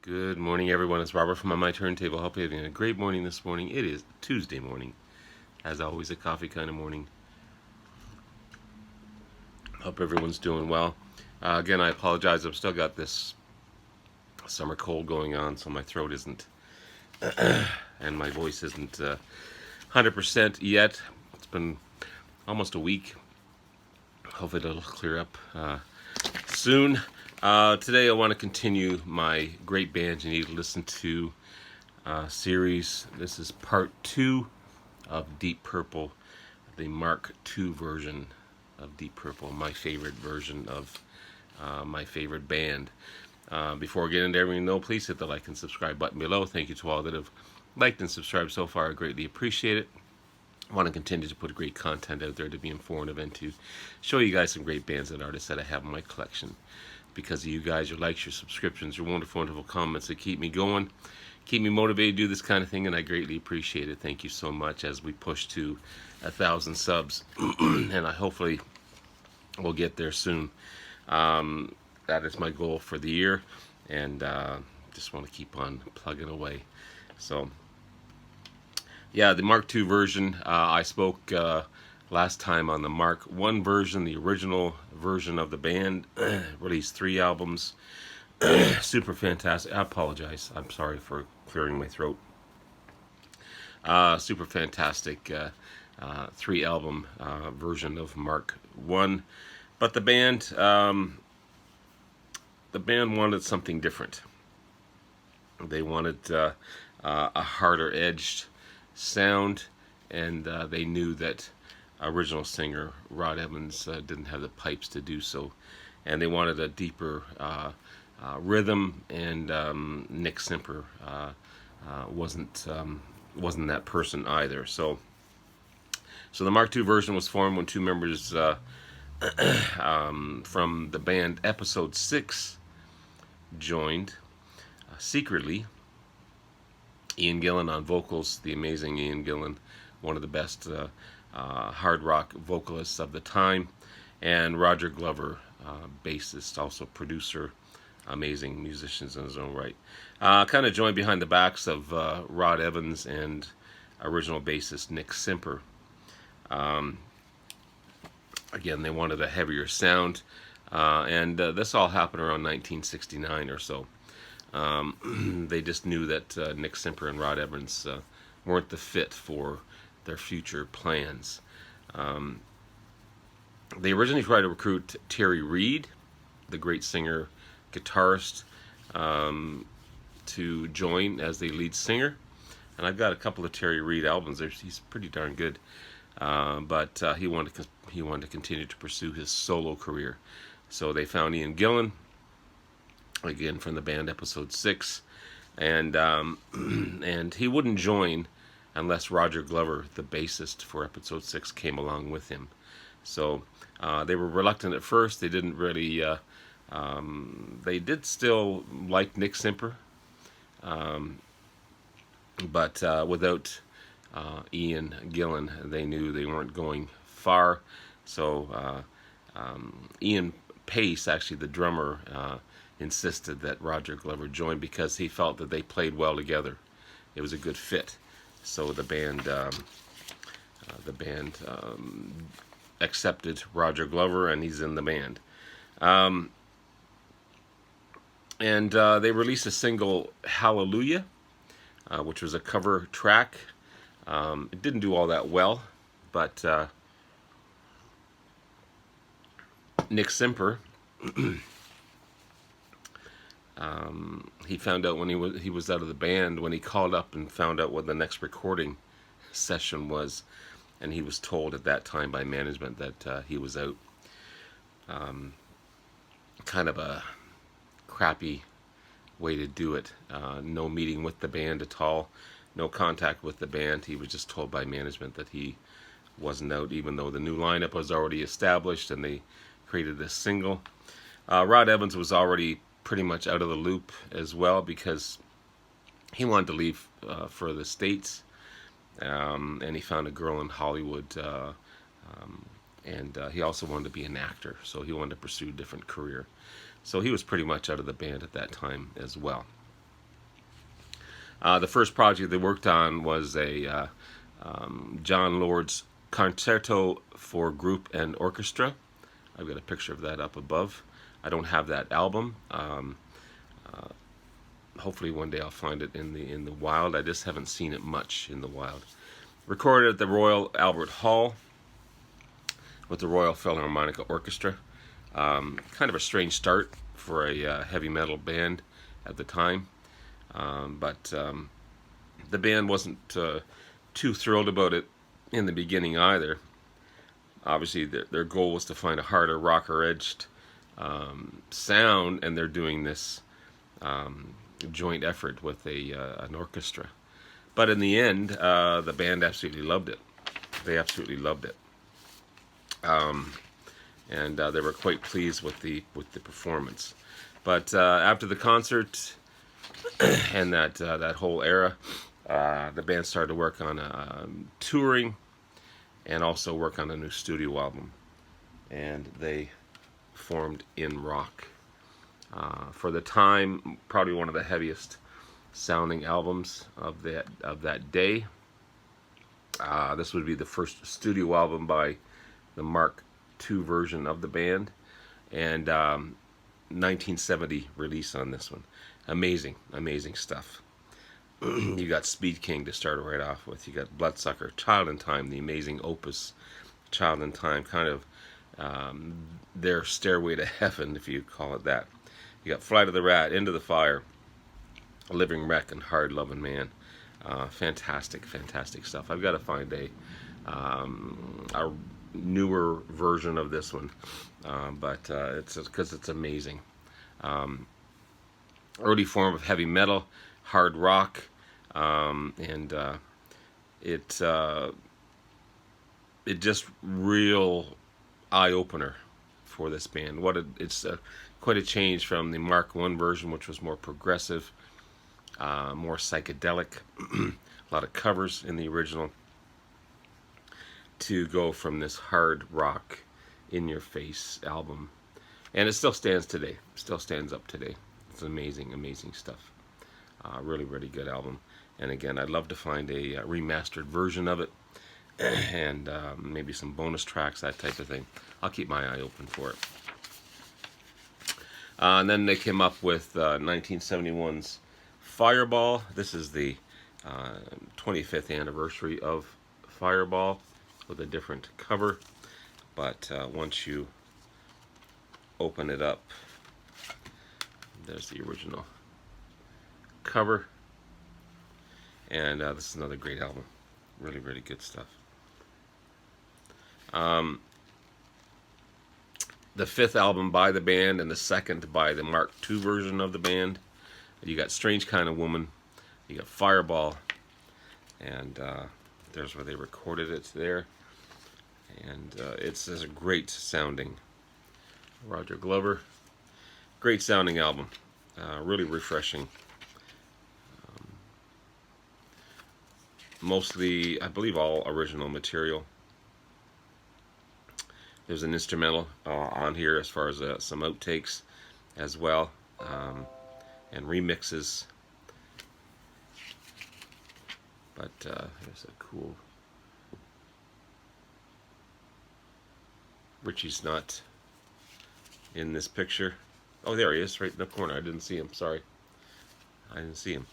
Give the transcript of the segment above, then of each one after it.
Good morning, everyone. It's Robert from On My Turntable. Hope you're having a great morning this morning. It is Tuesday morning, as always, a coffee kind of morning. Hope everyone's doing well. Again, I apologize. I've still got this summer cold going on, so my throat isn't and my voice isn't 100% yet. It's been almost a week. Hopefully, it'll clear up soon. Today, I want to continue my great bands you need to listen to series. This is part 2 of Deep Purple, the Mark II version of Deep Purple, my favorite version of my favorite band. Before we get into everything, though, please hit the like and subscribe button below. Thank you to all that have liked and subscribed so far. I greatly appreciate it. I want to continue to put great content out there to be informative and to show you guys some great bands and artists that I have in my collection. Because of you guys, your likes, your subscriptions, your wonderful, wonderful comments that keep me going, keep me motivated to do this kind of thing, and I greatly appreciate it. Thank you so much as we push to 1,000 subs, and I hopefully will get there soon. That is my goal for the year, and just want to keep on plugging away. So, yeah, the Mark II version, I spoke last time on the Mark I version, the original version of the band. Released 3 albums. Super fantastic. I apologize. I'm sorry for clearing my throat. Super fantastic 3 album version of Mark I. But the band wanted something different. They wanted a harder edged sound, and they knew that original singer Rod Evans didn't have the pipes to do so, and they wanted a deeper rhythm. And Nick Simper wasn't that person either. So the Mark II version was formed when 2 members from the band Episode 6 joined secretly. Ian Gillan on vocals, the amazing Ian Gillan, one of the best hard rock vocalists of the time, and Roger Glover, bassist, also producer, amazing musicians in his own right. Kind of joined behind the backs of Rod Evans and original bassist Nick Simper. Again, they wanted a heavier sound, and this all happened around 1969 or so. They just knew that Nick Simper and Rod Evans weren't the fit for their future plans. They originally tried to recruit Terry Reid, the great singer, guitarist, to join as the lead singer. And I've got a couple of Terry Reid albums. He's pretty darn good. But he wanted to continue to pursue his solo career. So they found Ian Gillan, again from the band Episode 6, and and he wouldn't join unless Roger Glover, the bassist for Episode 6, came along with him. So they were reluctant at first. They didn't really. They did still like Nick Simper, but without Ian Gillan, they knew they weren't going far. So Ian Pace, actually the drummer, insisted that Roger Glover join because he felt that they played well together. It was a good fit. So the band accepted Roger Glover, and he's in the band. And they released a single, Hallelujah, which was a cover track. It didn't do all that well, but Nick Simper, he found out when he was out of the band, when he called up and found out what the next recording session was, and he was told at that time by management that he was out. Kind of a crappy way to do it. No meeting with the band at all, no contact with the band. He was just told by management that he wasn't out, even though the new lineup was already established and they created this single. Rod Evans was already pretty much out of the loop as well, because he wanted to leave for the States, and he found a girl in Hollywood, and he also wanted to be an actor, so he wanted to pursue a different career. So he was pretty much out of the band at that time as well. The first project they worked on was a John Lord's Concerto for Group and Orchestra. I've got a picture of that up above. I don't have that album. Hopefully one day I'll find it in the wild. I just haven't seen it much in the wild. Recorded at the Royal Albert Hall with the Royal Philharmonic Orchestra. Kind of a strange start for a heavy metal band at the time, but the band wasn't too thrilled about it in the beginning either. Obviously, their goal was to find a harder, rocker-edged sound, and they're doing this joint effort with an orchestra. But in the end, the band absolutely loved it. They absolutely loved it, and they were quite pleased with the performance. But after the concert and that whole era, the band started to work on touring and also work on a new studio album, and they formed In Rock. For the time, probably one of the heaviest sounding albums of that day. This would be the first studio album by the Mark II version of the band, and 1970 release on this one. Amazing stuff. You got Speed King to start right off with. You got Bloodsucker, Child in Time, the amazing opus Child in Time, kind of their stairway to heaven, if you call it that. You got Flight of the Rat, Into the Fire, Living Wreck, and Hard Loving Man. Fantastic stuff. I've got to find a newer version of this one, but it's because it's amazing. Early form of heavy metal, hard rock, and it just real eye opener for this band. It's quite a change from the Mark I version, which was more progressive, more psychedelic, a lot of covers in the original, to go from this hard rock, in your face album. And it still stands today, still stands up today. It's amazing stuff. Really good album. And again, I'd love to find a remastered version of it, and maybe some bonus tracks, that type of thing. I'll keep my eye open for it. And then they came up with 1971's Fireball. This is the 25th anniversary of Fireball, with a different cover. But once you open it up, there's the original cover. And this is another great album. Really good stuff. The fifth album by the band, and the second by the Mark II version of the band. You got Strange Kind of Woman, you got Fireball, and there's where they recorded it there. And it's a great sounding Roger Glover. Great sounding album. Really refreshing. Mostly, I believe, all original material. There's an instrumental on here as far as some outtakes as well, and remixes. But here's a cool... Richie's not in this picture. Oh, there he is, right in the corner. I didn't see him, sorry. I didn't see him.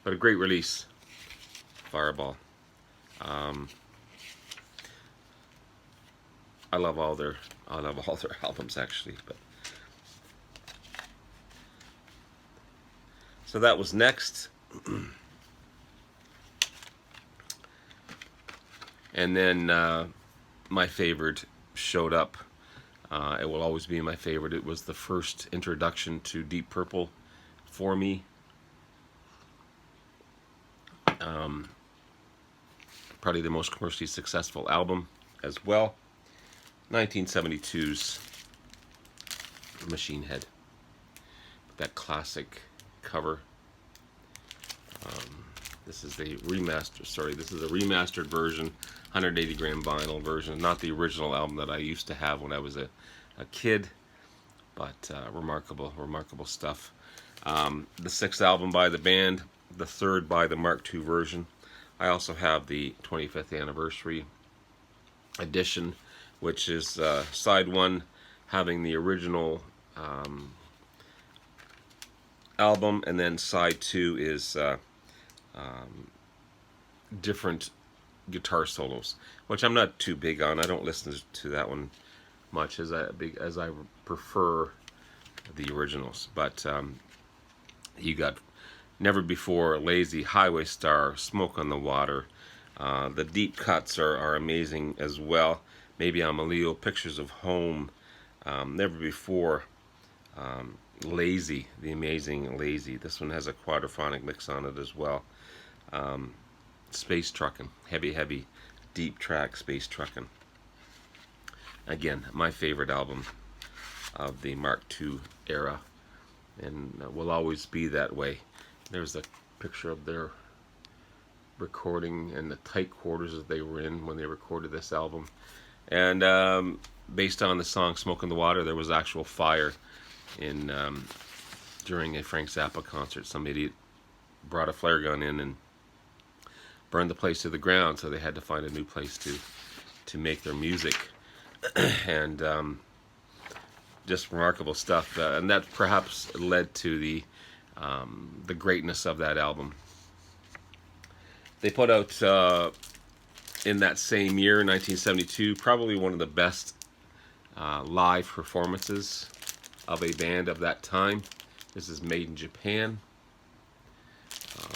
But a great release, Fireball. I love all their albums, actually. But so that was next, and then my favorite showed up. It will always be my favorite. It was the first introduction to Deep Purple for me. Probably the most commercially successful album as well. 1972's Machine Head. That classic cover. This is the remastered. Sorry, this is a remastered version, 180 gram vinyl version, not the original album that I used to have when I was a kid. but remarkable stuff. The sixth album by the band, the third by the Mark II version. I also have the 25th anniversary edition, which is side one having the original album, and then side two is different guitar solos, which I'm not too big on. I don't listen to that one much as I prefer the originals. But you got Never Before, Lazy, Highway Star, Smoke on the Water. The deep cuts are amazing as well. Maybe I'm a Leo, Pictures of Home, Never Before, Lazy, the amazing Lazy. This one has a quadraphonic mix on it as well. Space Truckin', heavy, deep track Space Truckin'. Again, my favorite album of the Mark II era, and will always be that way. There's a picture of their recording and the tight quarters that they were in when they recorded this album. And based on the song Smoke in the Water, there was actual fire in during a Frank Zappa concert. Some idiot brought a flare gun in and burned the place to the ground, so they had to find a new place to make their music. And just remarkable stuff, and that perhaps led to the greatness of that album. They put out in that same year, 1972, probably one of the best live performances of a band of that time. This is Made in Japan.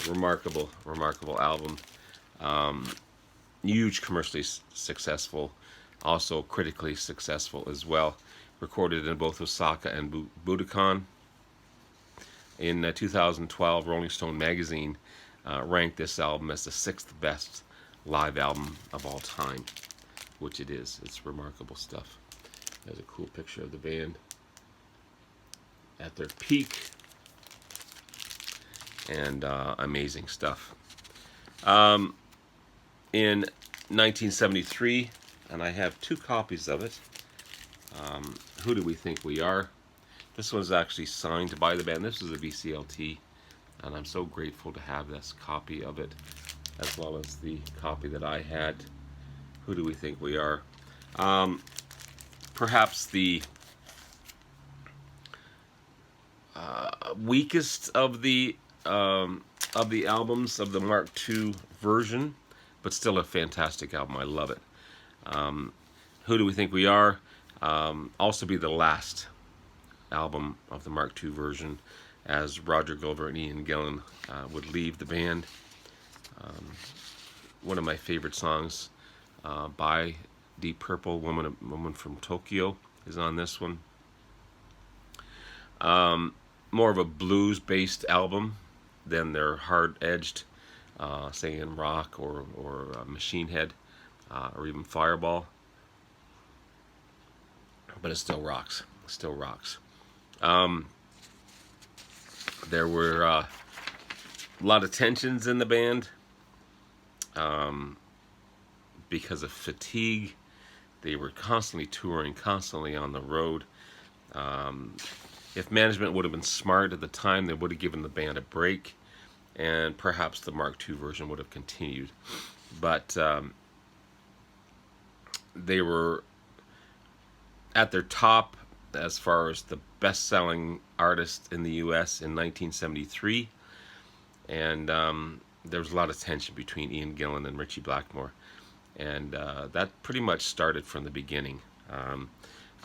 Remarkable album. Huge commercially successful, also critically successful as well. Recorded in both Osaka and Budokan. In 2012, Rolling Stone magazine ranked this album as the 6th best live album of all time, which it is. It's remarkable stuff. There's a cool picture of the band at their peak, and amazing stuff. In 1973, and I have 2 copies of it, Who Do We Think We Are? This was actually signed by the band. This is a VCLT, and I'm so grateful to have this copy of it, as well as the copy that I had, Who Do We Think We Are? Perhaps the weakest of the albums of the Mark II version, but still a fantastic album. I love it. Who Do We Think We Are? Also be the last album of the Mark II version, as Roger Glover and Ian Gillan would leave the band. One of my favorite songs by Deep Purple, Woman from Tokyo, is on this one. More of a blues-based album than their hard-edged, singing rock or Machine Head, or even Fireball. But it still rocks. Still rocks. There were a lot of tensions in the band because of fatigue. They were constantly touring, constantly on the road. If management would have been smart at the time, they would have given the band a break, and perhaps the Mark II version would have continued. But they were at their top as far as the best-selling artist in the U.S. in 1973, and there was a lot of tension between Ian Gillan and Ritchie Blackmore, and that pretty much started from the beginning,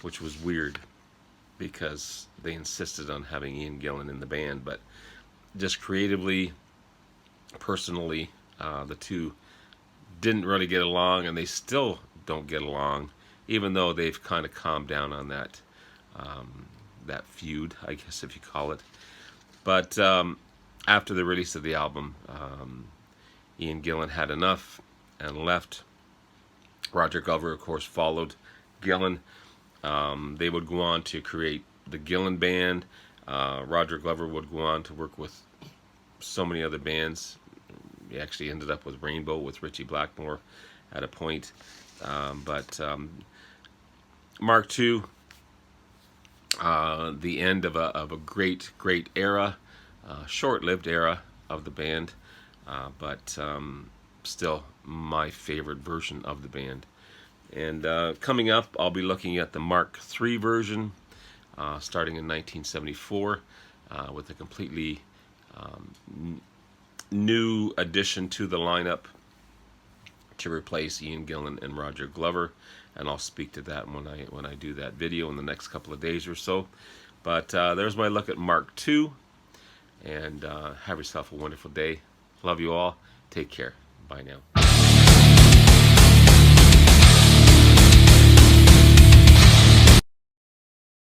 which was weird because they insisted on having Ian Gillan in the band, but just creatively, personally, the two didn't really get along, and they still don't get along, even though they've kind of calmed down on that feud, I guess, if you call it. But after the release of the album, Ian Gillan had enough and left. Roger Glover, of course, followed Gillan. They would go on to create the Gillan Band. Roger Glover would go on to work with so many other bands. He actually ended up with Rainbow with Ritchie Blackmore at a point. But Mark II, the end of a great era, short-lived era of the band, but still my favorite version of the band. And coming up, I'll be looking at the Mark III version, starting in 1974, with a completely new addition to the lineup to replace Ian Gillan and Roger Glover, and I'll speak to that when I do that video in the next couple of days or so. But there's my look at Mark II, and have yourself a wonderful day. Love you all. Take care. Bye now.